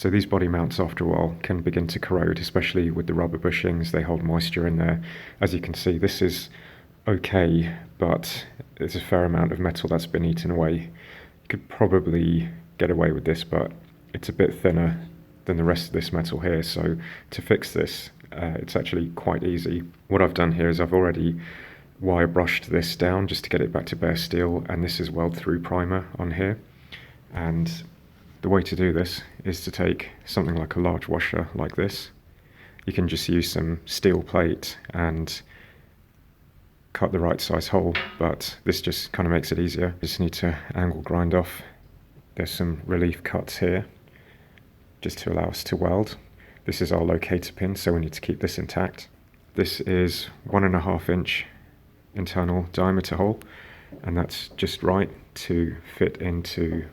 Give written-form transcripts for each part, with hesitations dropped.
So these body mounts after a while can begin to corrode, especially with the rubber bushings. They hold moisture in there. As you can see, this is okay, but there's a fair amount of metal that's been eaten away. You could probably get away with this, but it's a bit thinner than the rest of this metal here. So to fix this, it's actually quite easy. What I've done here is I've already wire brushed this down just to get it back to bare steel, and this is weld through primer on here. And the way to do this is to take something like a large washer like this. You can just use some steel plate and cut the right size hole, but this just kind of makes it easier. Just need to angle grind off. There's some relief cuts here just to allow us to weld. This is our locator pin, so we need to keep this intact. This is 1.5 inch internal diameter hole, and that's just right to fit into.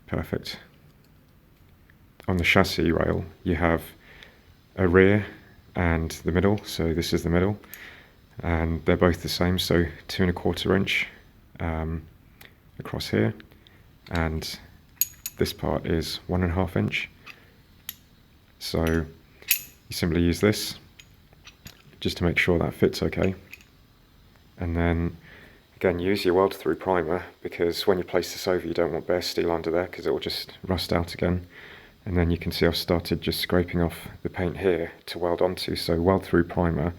Perfect. On the chassis rail you have a rear and the middle, so this is the middle, and they're both the same, so 2.25 inch across here, and this part is 1.5 inch. So you simply use this just to make sure that fits okay, and then again use your weld through primer, because when you place this over you don't want bare steel under there because it will just rust out again. And then you can see I've started just scraping off the paint here to weld onto. So weld through primer,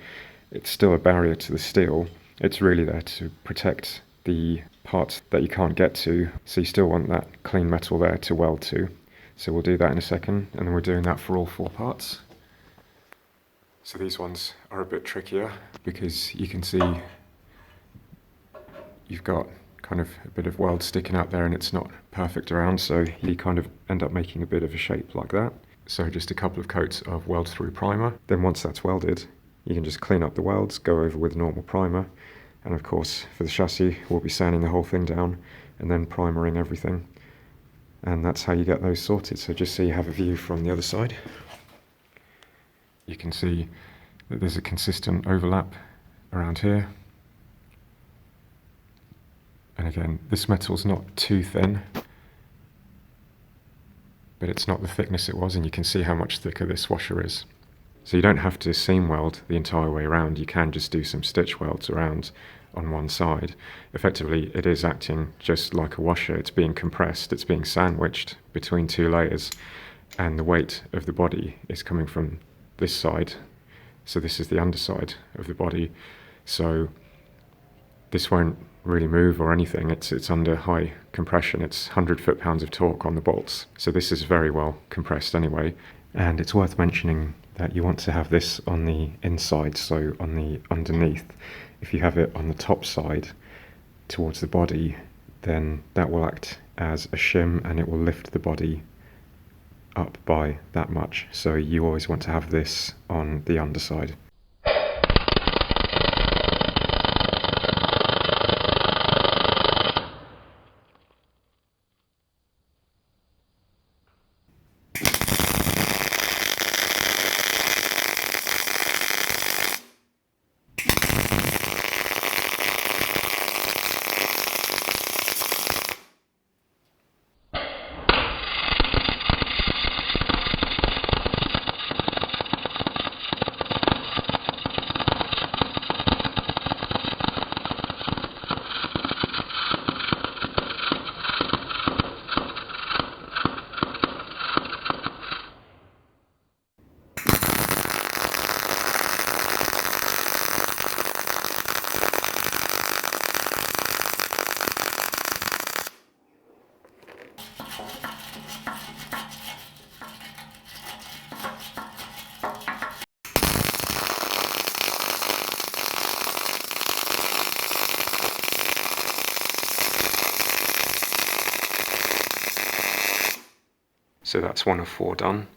it's still a barrier to the steel. It's really there to protect the parts that you can't get to, so you still want that clean metal there to weld to. So we'll do that in a second, and then we're doing that for all 4 parts. So these ones are a bit trickier because you can see you've got kind of a bit of weld sticking out there and it's not perfect around, so you kind of end up making a bit of a shape like that. So just a couple of coats of weld through primer. Then once that's welded, you can just clean up the welds, go over with normal primer, and of course for the chassis we'll be sanding the whole thing down and then primering everything, and that's how you get those sorted. So just so you have a view from the other side, you can see that there's a consistent overlap around here. And again, this metal's not too thin, but it's not the thickness it was, and you can see how much thicker this washer is. So you don't have to seam weld the entire way around, you can just do some stitch welds around on one side. Effectively, it is acting just like a washer. It's being compressed, it's being sandwiched between 2 layers, and the weight of the body is coming from this side. So this is the underside of the body. So this won't really move or anything. It's under high compression. It's 100 foot-pounds of torque on the bolts. So this is very well compressed anyway. And it's worth mentioning that you want to have this on the inside, so on the underneath. If you have it on the top side towards the body, then that will act as a shim and it will lift the body up by that much. So you always want to have this on the underside. So that's 1 of 4 done,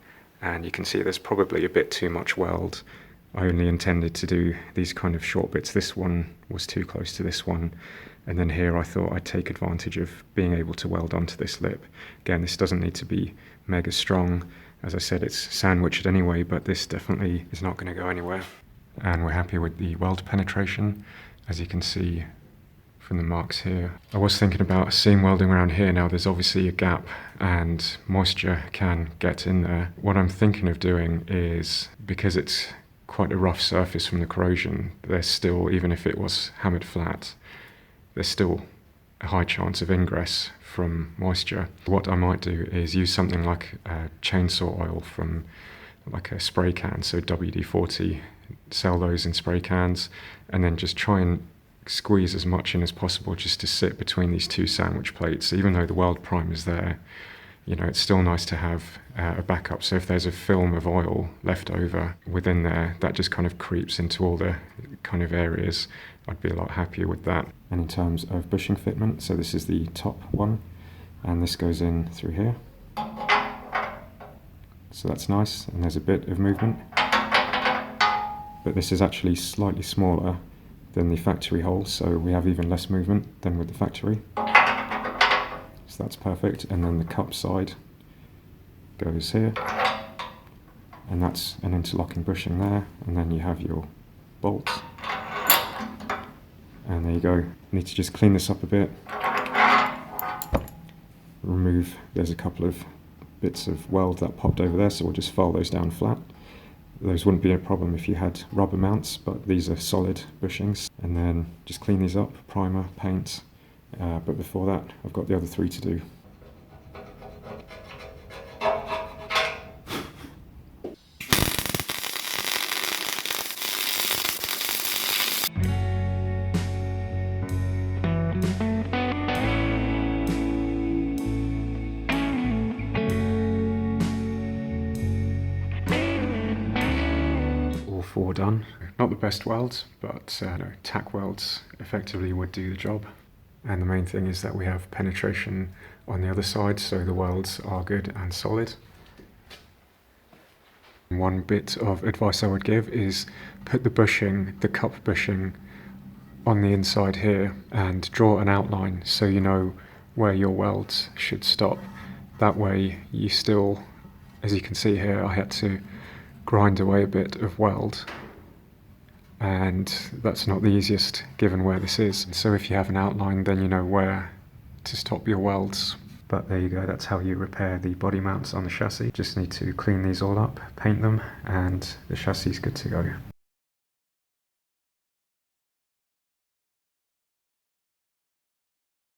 and you can see there's probably a bit too much weld. I only intended to do these kind of short bits. This one was too close to this one, and then here I thought I'd take advantage of being able to weld onto this lip. Again, this doesn't need to be mega strong. As I said, it's sandwiched anyway, but this definitely is not going to go anywhere. And we're happy with the weld penetration. As you can see from the marks here. I was thinking about seam welding around here. Now there's obviously a gap and moisture can get in there. What I'm thinking of doing is, because it's quite a rough surface from the corrosion, there's still, even if it was hammered flat, there's still a high chance of ingress from moisture. What I might do is use something like chainsaw oil from like a spray can, so WD-40, sell those in spray cans, and then just try and squeeze as much in as possible just to sit between these two sandwich plates. Even though the weld prime is there, you know, it's still nice to have a backup. So if there's a film of oil left over within there, that just kind of creeps into all the kind of areas. I'd be a lot happier with that. And in terms of bushing fitment, so this is the top one, and this goes in through here. So that's nice, and there's a bit of movement. But this is actually slightly smaller than the factory hole, so we have even less movement than with the factory. So that's perfect. And then the cup side goes here, and that's an interlocking bushing there, and then you have your bolts. And there you go. You need to just clean this up a bit. Remove, there's a couple of bits of weld that popped over there, so we'll just file those down flat. Those wouldn't be a problem if you had rubber mounts, but these are solid bushings. And then just clean these up, primer, paint. But before that, I've got the other three to do. Four done. Not the best welds, but no, tack welds effectively would do the job. And the main thing is that we have penetration on the other side, so the welds are good and solid. One bit of advice I would give is put the bushing, the cup bushing, on the inside here and draw an outline so you know where your welds should stop. That way you still, as you can see here, I had to grind away a bit of weld, and that's not the easiest given where this is. So if you have an outline, then you know where to stop your welds. But there you go, that's how you repair the body mounts on the chassis. Just need to clean these all up, paint them, and the chassis is good to go.